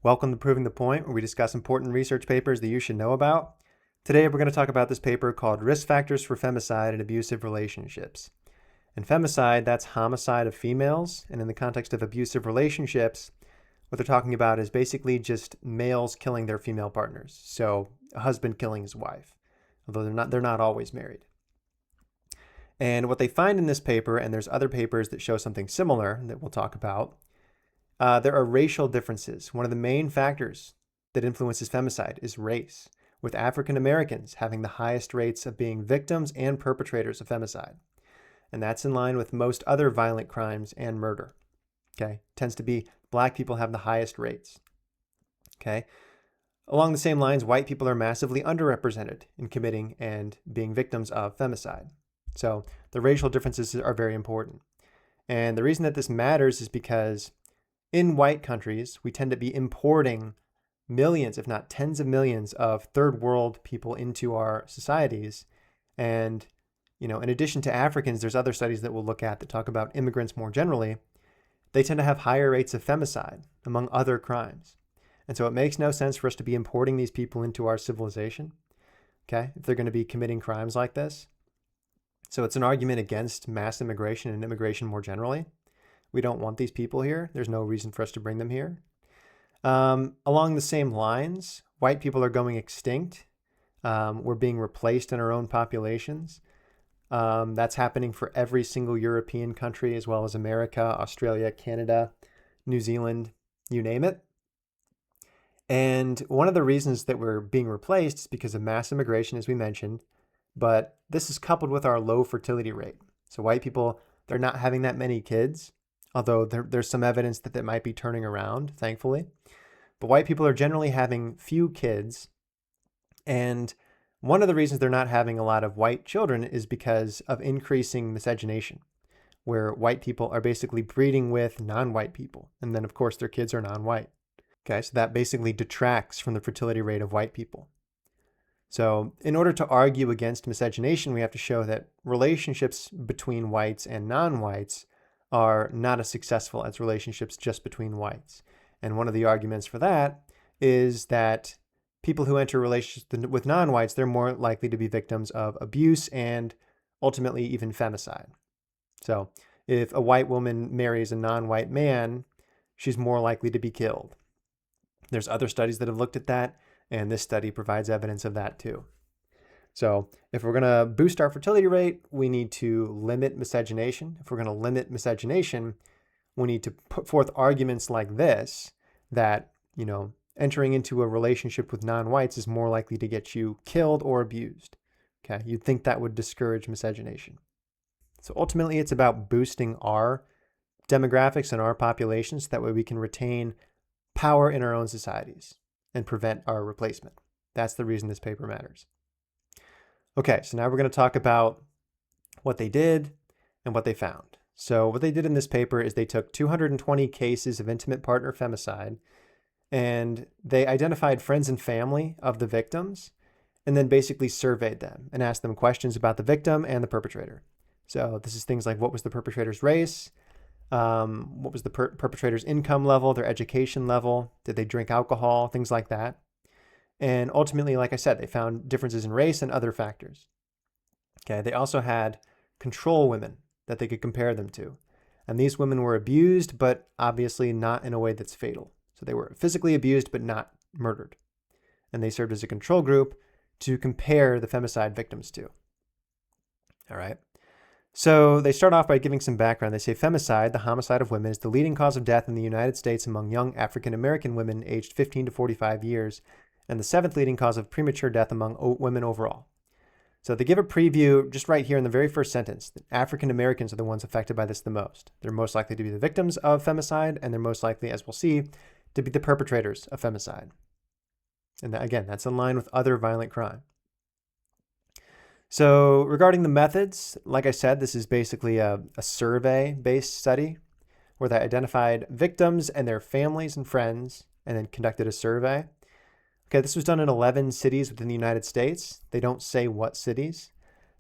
Welcome to Proving the Point, where we discuss important research papers that you should know about. Today, we're going to talk about this paper called Risk Factors for Femicide in Abusive Relationships. And femicide, that's homicide of females. And in the context of abusive relationships, what they're talking about is basically just males killing their female partners. So a husband killing his wife, although they're not always married. And what they find in this paper, and there's other papers that show something similar that we'll talk about, there are racial differences. One of the main factors that influences femicide is race, with African Americans having the highest rates of being victims and perpetrators of femicide. And that's in line with most other violent crimes and murder. Okay, tends to be black people have the highest rates. Okay, along the same lines, white people are massively underrepresented in committing and being victims of femicide. So the racial differences are very important. And the reason that this matters is because in white countries, we tend to be importing millions, if not tens of millions, of third world people into our societies. And, in addition to Africans, there's other studies that we'll look at that talk about immigrants more generally. They tend to have higher rates of femicide, among other crimes. And so it makes no sense for us to be importing these people into our civilization, okay, if they're going to be committing crimes like this. So it's an argument against mass immigration and immigration more generally. We don't want these people here. There's no reason for us to bring them here. Along the same lines, white people are going extinct. We're being replaced in our own populations. That's happening for every single European country, as well as America, Australia, Canada, New Zealand, you name it. And one of the reasons that we're being replaced is because of mass immigration, as we mentioned, but this is coupled with our low fertility rate. So white people, they're not having that many kids, although there's some evidence that might be turning around, thankfully. But white people are generally having few kids. And one of the reasons they're not having a lot of white children is because of increasing miscegenation, where white people are basically breeding with non-white people. And then, of course, their kids are non-white. Okay, so that basically detracts from the fertility rate of white people. So in order to argue against miscegenation, we have to show that relationships between whites and non-whites are not as successful as relationships just between whites. And one of the arguments for that is that people who enter relationships with non-whites, they're more likely to be victims of abuse and ultimately even femicide. So if a white woman marries a non-white man, she's more likely to be killed. There's other studies that have looked at that, and this study provides evidence of that too. So if we're going to boost our fertility rate, we need to limit miscegenation. If we're going to limit miscegenation, we need to put forth arguments like this, that, entering into a relationship with non-whites is more likely to get you killed or abused. Okay, you'd think that would discourage miscegenation. So ultimately, it's about boosting our demographics and our populations so that way we can retain power in our own societies and prevent our replacement. That's the reason this paper matters. Okay, so now we're going to talk about what they did and what they found. So what they did in this paper is they took 220 cases of intimate partner femicide, and they identified friends and family of the victims, and then basically surveyed them and asked them questions about the victim and the perpetrator. So this is things like, what was the perpetrator's race? What was the perpetrator's income level, their education level? Did they drink alcohol? Things like that. And ultimately, like I said, they found differences in race and other factors. Okay, they also had control women that they could compare them to. And these women were abused, but obviously not in a way that's fatal. So they were physically abused, but not murdered. And they served as a control group to compare the femicide victims to. All right. So they start off by giving some background. They say femicide, the homicide of women, is the leading cause of death in the United States among young African American women aged 15 to 45 years, and the seventh leading cause of premature death among women overall. So they give a preview just right here in the very first sentence that African Americans are the ones affected by this the most. They're most likely to be the victims of femicide, and they're most likely, as we'll see, to be the perpetrators of femicide. And again, that's in line with other violent crime. So regarding the methods, like I said, this is basically a survey-based study where they identified victims and their families and friends and then conducted a survey. Okay, this was done in 11 cities within the United States. They don't say what cities.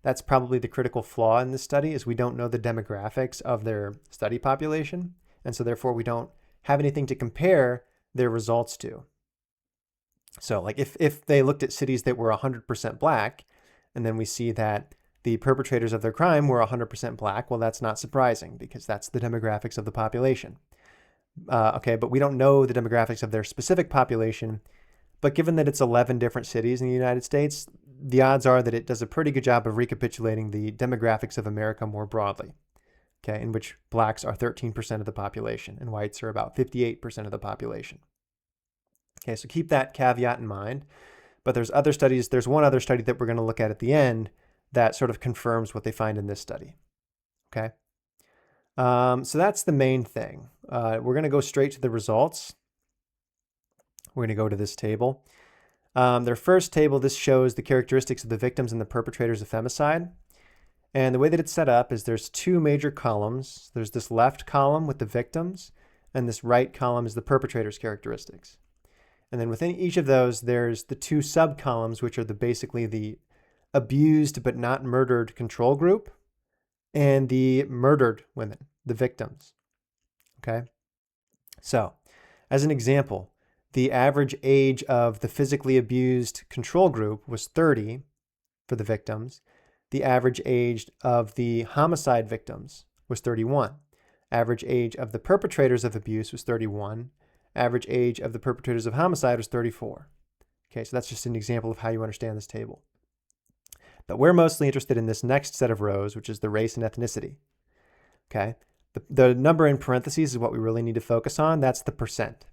That's probably the critical flaw in this study, is we don't know the demographics of their study population. And so therefore we don't have anything to compare their results to. So like if they looked at cities that were 100% black, and then we see that the perpetrators of their crime were 100% black, well, that's not surprising because that's the demographics of the population. Okay, but we don't know the demographics of their specific population. But given that it's 11 different cities in the United States, the odds are that it does a pretty good job of recapitulating the demographics of America more broadly, okay, in which blacks are 13% of the population and whites are about 58% of the population. Okay, so keep that caveat in mind. But there's other studies. There's one other study that we're going to look at the end that sort of confirms what they find in this study. Okay, so that's the main thing. We're going to go straight to the results. We're going to go to this table. Their first table, this shows the characteristics of the victims and the perpetrators of femicide. And the way that it's set up is there's two major columns. There's this left column with the victims, and this right column is the perpetrators' characteristics. And then within each of those, there's the two sub-columns, which are basically the abused but not murdered control group and the murdered women, the victims. Okay? So, as an example, the average age of the physically abused control group was 30 for the victims. The average age of the homicide victims was 31. Average age of the perpetrators of abuse was 31. Average age of the perpetrators of homicide was 34. Okay, so that's just an example of how you understand this table. But we're mostly interested in this next set of rows, which is the race and ethnicity. Okay, the number in parentheses is what we really need to focus on. That's the percent.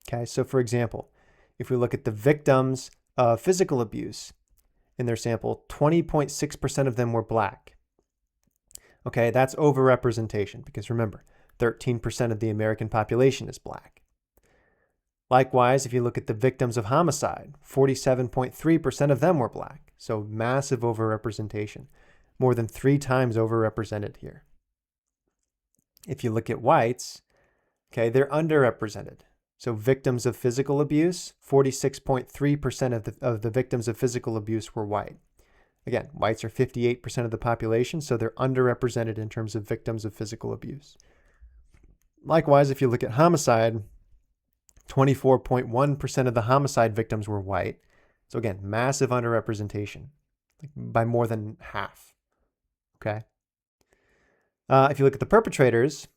Okay, so for example, if we look at the victims of physical abuse in their sample, 20.6% of them were black. Okay, that's overrepresentation because remember, 13% of the American population is black. Likewise, if you look at the victims of homicide, 47.3% of them were black. So massive overrepresentation, more than 3 times overrepresented here. If you look at whites, okay, they're underrepresented. So victims of physical abuse, 46.3% of the victims of physical abuse were white. Again, whites are 58% of the population, so they're underrepresented in terms of victims of physical abuse. Likewise, if you look at homicide, 24.1% of the homicide victims were white. So again, massive underrepresentation, like by more than half. Okay. If you look at the perpetrators,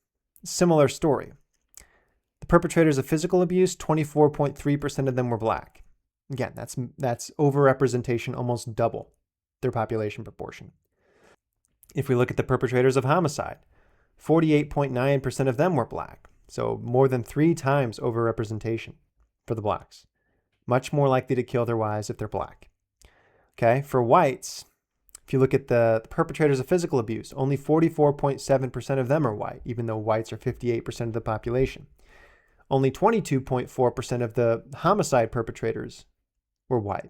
similar story. The perpetrators of physical abuse, 24.3% of them were black. Again, that's overrepresentation, almost double their population proportion. If we look at the perpetrators of homicide, 48.9% of them were black. So more than 3 times overrepresentation for the blacks. Much more likely to kill their wives if they're black. Okay, for whites, if you look at the perpetrators of physical abuse, only 44.7% of them are white, even though whites are 58% of the population. Only 22.4% of the homicide perpetrators were white.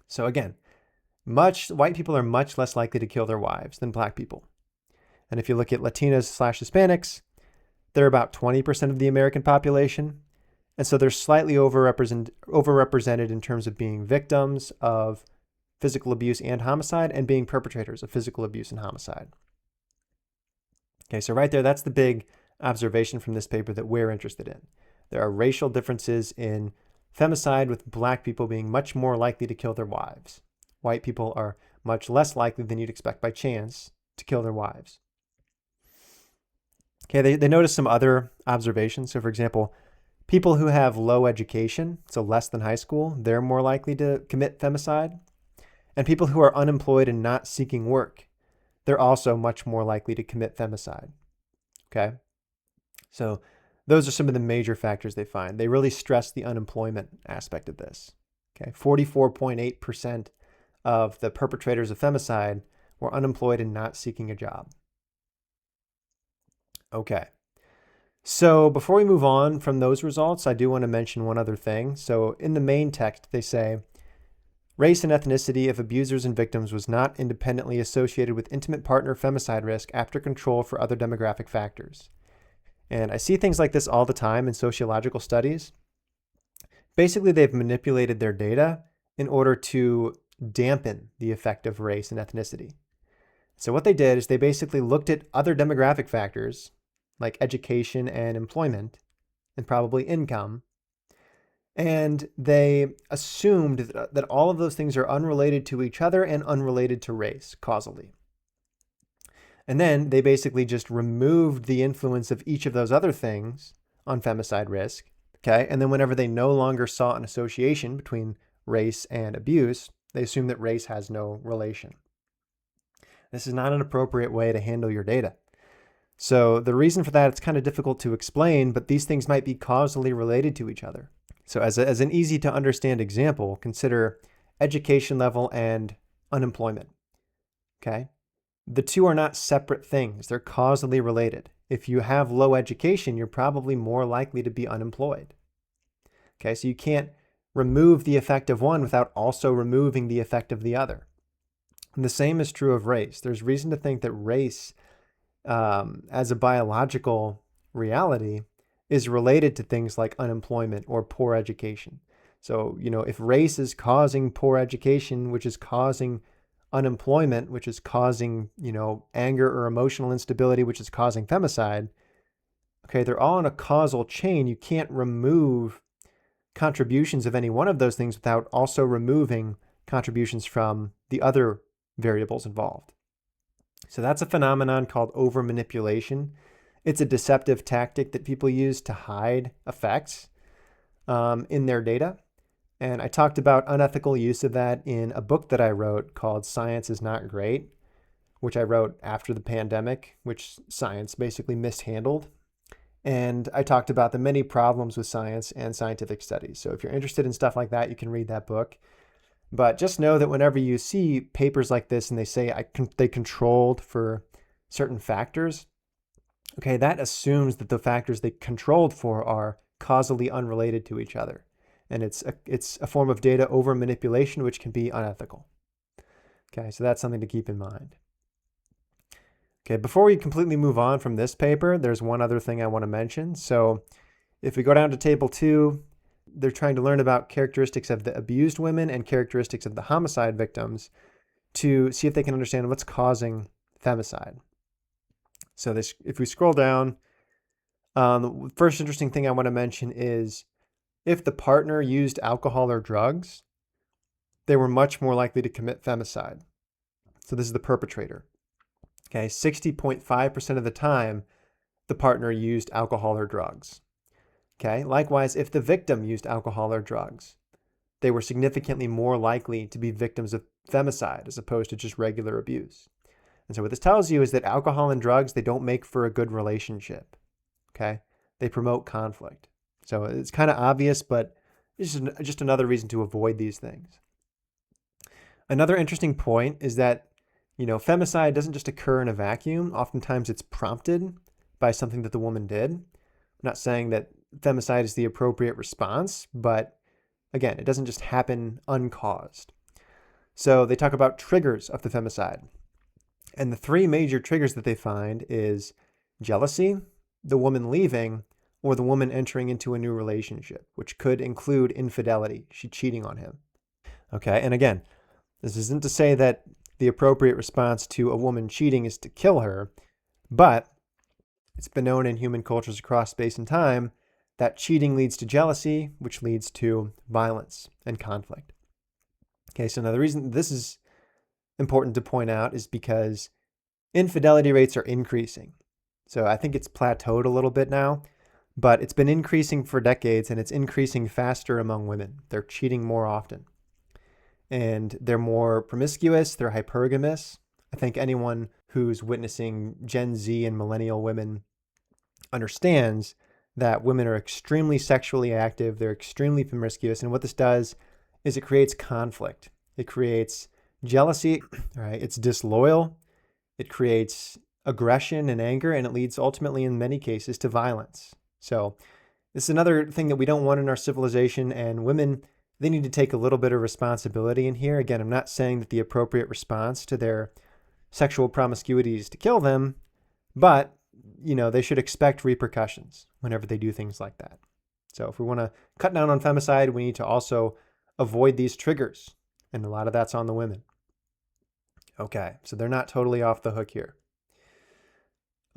So again, white people are much less likely to kill their wives than black people. And if you look at Latinas/Hispanics, they're about 20% of the American population. And so they're slightly overrepresented in terms of being victims of physical abuse and homicide and being perpetrators of physical abuse and homicide. Okay, so right there, that's the big observation from this paper that we're interested in. There are racial differences in femicide, with black people being much more likely to kill their wives. White people are much less likely than you'd expect by chance to kill their wives. Okay, they noticed some other observations. So for example, people who have low education, so less than high school, they're more likely to commit femicide. And people who are unemployed and not seeking work, they're also much more likely to commit femicide. Okay, so those are some of the major factors they find. They really stress the unemployment aspect of this. Okay, 44.8% of the perpetrators of femicide were unemployed and not seeking a job. Okay, so before we move on from those results, I do want to mention one other thing. So in the main text, they say, race and ethnicity of abusers and victims was not independently associated with intimate partner femicide risk after control for other demographic factors. And I see things like this all the time in sociological studies. Basically, they've manipulated their data in order to dampen the effect of race and ethnicity. So what they did is they basically looked at other demographic factors like education and employment, and probably income. And they assumed that all of those things are unrelated to each other and unrelated to race causally. And then they basically just removed the influence of each of those other things on femicide risk. Okay. And then whenever they no longer saw an association between race and abuse, they assumed that race has no relation. This is not an appropriate way to handle your data. So the reason for that, it's kind of difficult to explain, but these things might be causally related to each other. So as an easy to understand example, consider education level and unemployment. Okay. The two are not separate things. They're causally related. If you have low education, you're probably more likely to be unemployed. Okay. So you can't remove the effect of one without also removing the effect of the other. And the same is true of race. There's reason to think that race, as a biological reality, is related to things like unemployment or poor education. So, if race is causing poor education, which is causing unemployment, which is causing, anger or emotional instability, which is causing femicide, okay, they're all in a causal chain. You can't remove contributions of any one of those things without also removing contributions from the other variables involved. So that's a phenomenon called over-manipulation. It's a deceptive tactic that people use to hide effects in their data. And I talked about unethical use of that in a book that I wrote called Science is Not Great, which I wrote after the pandemic, which science basically mishandled. And I talked about the many problems with science and scientific studies. So if you're interested in stuff like that, you can read that book. But just know that whenever you see papers like this and they say they controlled for certain factors, okay, that assumes that the factors they controlled for are causally unrelated to each other. And it's a form of data over manipulation, which can be unethical. Okay, so that's something to keep in mind. Okay, before we completely move on from this paper, there's one other thing I want to mention. So if we go down to table 2, they're trying to learn about characteristics of the abused women and characteristics of the homicide victims to see if they can understand what's causing femicide. So if we scroll down, the first interesting thing I want to mention is if the partner used alcohol or drugs, they were much more likely to commit femicide. So this is the perpetrator. Okay, 60.5% of the time, the partner used alcohol or drugs. Okay, likewise, if the victim used alcohol or drugs, they were significantly more likely to be victims of femicide as opposed to just regular abuse. And so what this tells you is that alcohol and drugs, they don't make for a good relationship. Okay, they promote conflict. So it's kind of obvious, but it's just another reason to avoid these things. Another interesting point is that, femicide doesn't just occur in a vacuum. Oftentimes it's prompted by something that the woman did. I'm not saying that femicide is the appropriate response, but again, it doesn't just happen uncaused. So they talk about triggers of the femicide. And the 3 major triggers that they find is jealousy, the woman leaving, or the woman entering into a new relationship, which could include infidelity, she cheating on him. Okay, and again, this isn't to say that the appropriate response to a woman cheating is to kill her, but it's been known in human cultures across space and time that cheating leads to jealousy, which leads to violence and conflict. Okay, so now the reason this is important to point out is because infidelity rates are increasing. So I think it's plateaued a little bit now, but it's been increasing for decades and it's increasing faster among women. They're cheating more often and they're more promiscuous, they're hypergamous. I think anyone who's witnessing Gen Z and millennial women understands that women are extremely sexually active, they're extremely promiscuous, and what this does is it creates conflict. It creates jealousy, right? It's disloyal. It creates aggression and anger, and it leads ultimately in many cases to violence. So this is another thing that we don't want in our civilization, and women, they need to take a little bit of responsibility in here. Again, I'm not saying that the appropriate response to their sexual promiscuity is to kill them, but they should expect repercussions whenever they do things like that. So if we want to cut down on femicide, we need to also avoid these triggers. And a lot of that's on the women. Okay, so they're not totally off the hook here.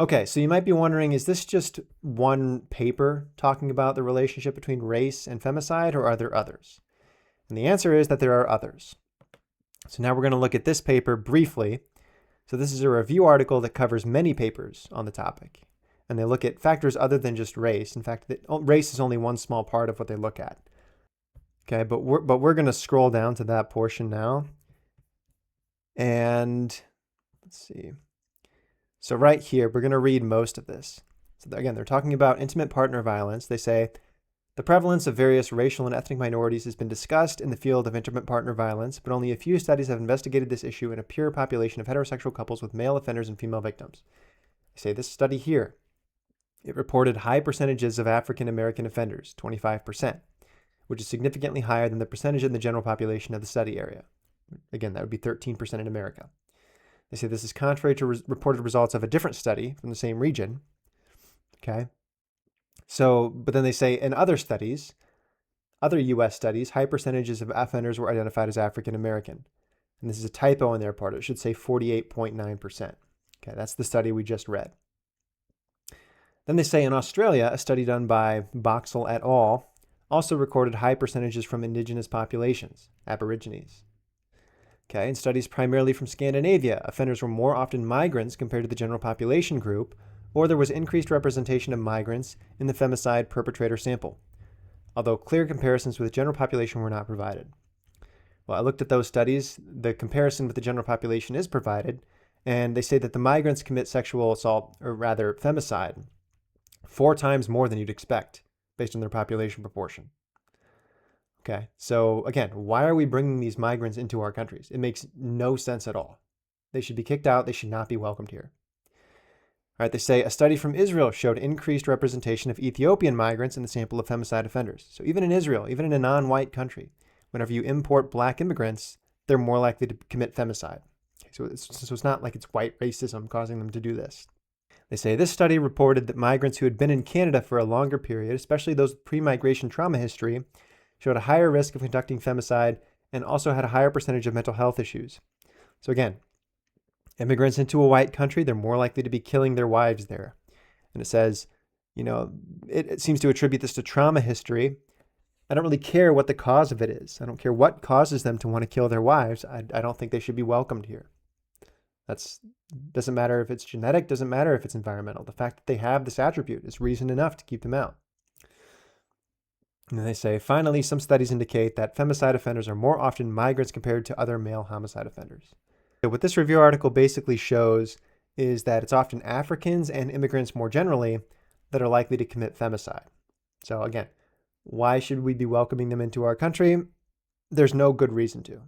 Okay, so you might be wondering, is this just one paper talking about the relationship between race and femicide, or are there others? And the answer is that there are others. So now we're going to look at this paper briefly. So this is a review article that covers many papers on the topic. And they look at factors other than just race. In fact, race is only one small part of what they look at. Okay, but we're going to scroll down to that portion now. And let's see. So right here, we're going to read most of this. So again, they're talking about intimate partner violence. They say, the prevalence of various racial and ethnic minorities has been discussed in the field of intimate partner violence, but only a few studies have investigated this issue in a pure population of heterosexual couples with male offenders and female victims. They say this study here, it reported high percentages of African American offenders, 25%, which is significantly higher than the percentage in the general population of the study area. Again, that would be 13% in America. They say this is contrary to reported results of a different study from the same region. Okay. So, but then they say in other studies, other U.S. studies, high percentages of offenders were identified as African American. And this is a typo on their part. It should say 48.9%. Okay, that's the study we just read. Then they say in Australia, a study done by Boxall et al. Also recorded high percentages from indigenous populations, Aborigines. Okay, in studies primarily from Scandinavia, offenders were more often migrants compared to the general population group, or there was increased representation of migrants in the femicide perpetrator sample, although clear comparisons with the general population were not provided. Well, I looked at those studies. The comparison with the general population is provided, and they say that the migrants commit sexual assault, or rather femicide, 4 times more than you'd expect based on their population proportion. Okay, so again, why are we bringing these migrants into our countries? It makes no sense at all. They should be kicked out. They should not be welcomed here. All right, they say a study from Israel showed increased representation of Ethiopian migrants in the sample of femicide offenders. So even in Israel, even in a non-white country, whenever you import black immigrants, they're more likely to commit femicide. Okay, so it's not like it's white racism causing them to do this. They say this study reported that migrants who had been in Canada for a longer period, especially those with pre-migration trauma history, showed a higher risk of conducting femicide and also had a higher percentage of mental health issues. So again, immigrants into a white country, they're more likely to be killing their wives there. And it says, it seems to attribute this to trauma history. I don't really care what the cause of it is. I don't care what causes them to want to kill their wives. I don't think they should be welcomed here. Doesn't matter if it's genetic, doesn't matter if it's environmental. The fact that they have this attribute is reason enough to keep them out. And then they say, finally, some studies indicate that femicide offenders are more often migrants compared to other male homicide offenders. So what this review article basically shows is that it's often Africans and immigrants more generally that are likely to commit femicide. So again, why should we be welcoming them into our country? There's no good reason to.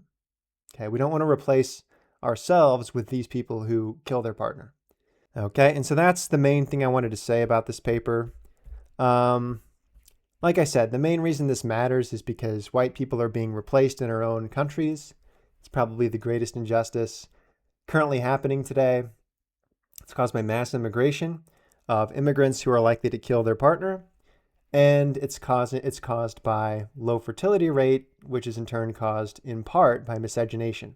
Okay, we don't want to replace ourselves with these people who kill their partner. Okay, and so that's the main thing I wanted to say about this paper. Like I said, the main reason this matters is because white people are being replaced in our own countries. It's probably the greatest injustice currently happening today. It's caused by mass immigration of immigrants who are likely to kill their partner. And it's caused by low fertility rate, which is in turn caused in part by miscegenation.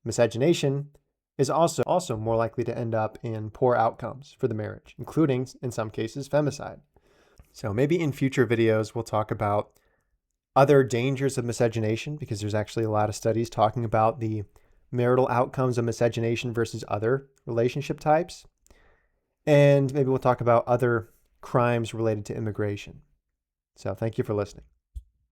Miscegenation is also more likely to end up in poor outcomes for the marriage, including, in some cases, femicide. So maybe in future videos, we'll talk about other dangers of miscegenation, because there's actually a lot of studies talking about the marital outcomes of miscegenation versus other relationship types. And maybe we'll talk about other crimes related to immigration. So thank you for listening.